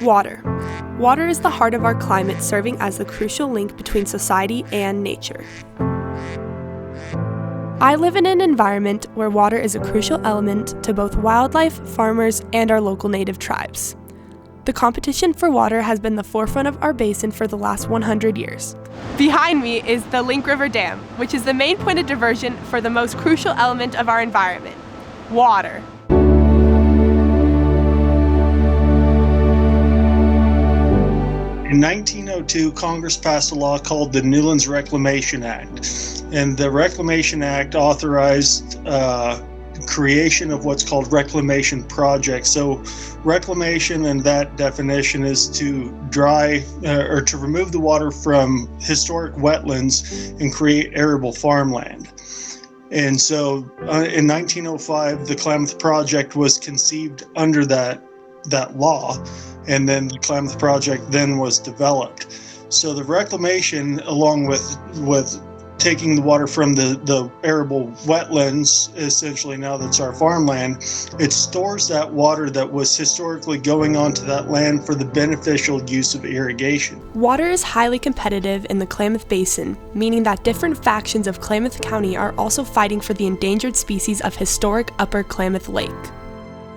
Water. Water is the heart of our climate, serving as the crucial link between society and nature. I live in an environment where water is a crucial element to both wildlife, farmers, and our local native tribes. The competition for water has been the forefront of our basin for the last 100 years. Behind me is the Link River Dam, which is the main point of diversion for the most crucial element of our environment, water. In 1902, Congress passed a law called the Newlands Reclamation Act. And the Reclamation Act authorized creation of what's called reclamation projects. So reclamation, and that definition is to or to remove the water from historic wetlands and create arable farmland. And so in 1905, the Klamath Project was conceived under that law, and then the Klamath Project then was developed. So the reclamation, along with taking the water from the arable wetlands, essentially now that's our farmland, it stores that water that was historically going onto that land for the beneficial use of irrigation. Water is highly competitive in the Klamath Basin, meaning that different factions of Klamath County are also fighting for the endangered species of historic Upper Klamath Lake.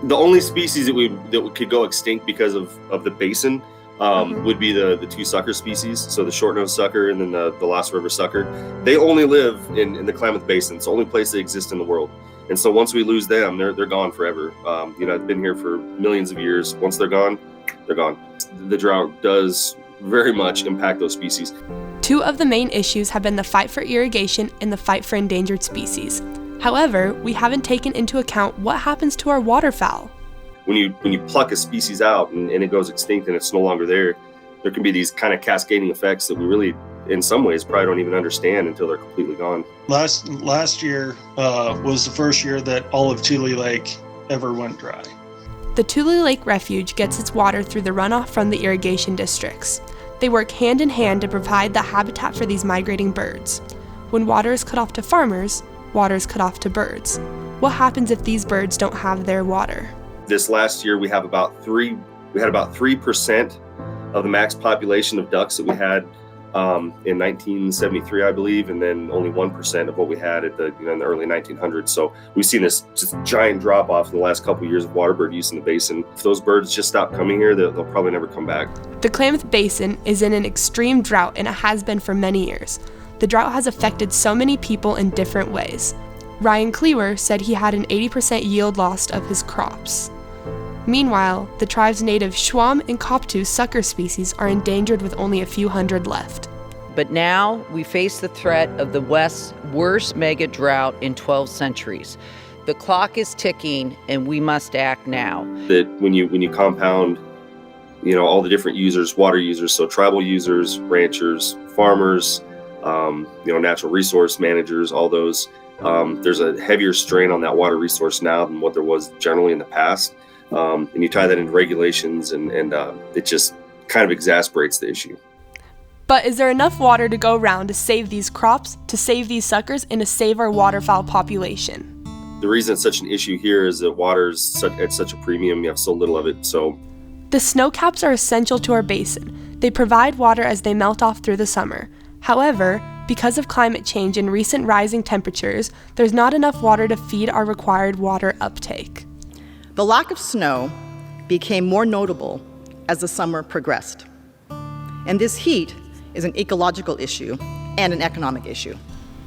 The only species that could go extinct because of the basin would be the two sucker species, so the short-nosed sucker and then the Lost River sucker. They only live in the Klamath Basin. It's the only place they exist in the world. And so once we lose them, they're gone forever. I've been here for millions of years. Once they're gone, they're gone. The drought does very much impact those species. Two of the main issues have been the fight for irrigation and the fight for endangered species. However, we haven't taken into account what happens to our waterfowl. When you pluck a species out and it goes extinct and it's no longer there can be these kind of cascading effects that we really, in some ways, probably don't even understand until they're completely gone. Last year was the first year that all of Tule Lake ever went dry. The Tule Lake Refuge gets its water through the runoff from the irrigation districts. They work hand in hand to provide the habitat for these migrating birds. When water is cut off to farmers, water is cut off to birds. What happens if these birds don't have their water? This last year, we had about 3% of the max population of ducks that we had in 1973, I believe, and then only 1% of what we had in the early 1900s. So we've seen this just giant drop off in the last couple of years of water bird use in the basin. If those birds just stop coming here, they'll probably never come back. The Klamath Basin is in an extreme drought, and it has been for many years. The drought has affected so many people in different ways. Ryan Cleaver said he had an 80% yield loss of his crops. Meanwhile, the tribe's native Schwam and Koptu sucker species are endangered with only a few hundred left. But now we face the threat of the West's worst mega drought in 12 centuries. The clock is ticking and we must act now. That when you compound, all the different users, water users, so tribal users, ranchers, farmers, natural resource managers, all those, there's a heavier strain on that water resource now than what there was generally in the past. And you tie that into regulations and it just kind of exasperates the issue. But is there enough water to go around to save these crops, to save these suckers, and to save our waterfowl population? The reason it's such an issue here is that water's at such a premium. You have so little of it. So the snow caps are essential to our basin. They provide water as they melt off through the summer. However, because of climate change and recent rising temperatures, there's not enough water to feed our required water uptake. The lack of snow became more notable as the summer progressed. And this heat is an ecological issue and an economic issue.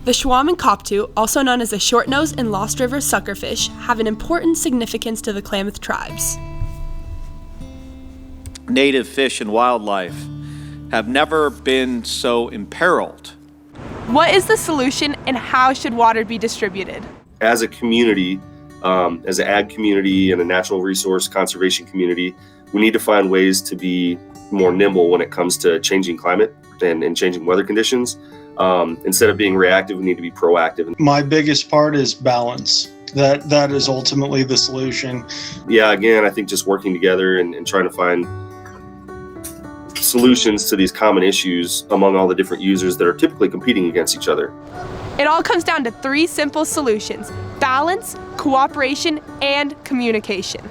The Schwam and Koptu, also known as the short-nosed and Lost River suckerfish, have an important significance to the Klamath tribes. Native fish and wildlife have never been so imperiled. What is the solution, and how should water be distributed? As a community, as an ag community and a natural resource conservation community, we need to find ways to be more nimble when it comes to changing climate and changing weather conditions. Instead of being reactive, we need to be proactive. My biggest part is balance. That is ultimately the solution. Yeah, again, I think just working together and trying to find solutions to these common issues among all the different users that are typically competing against each other. It all comes down to three simple solutions: balance, cooperation, and communication.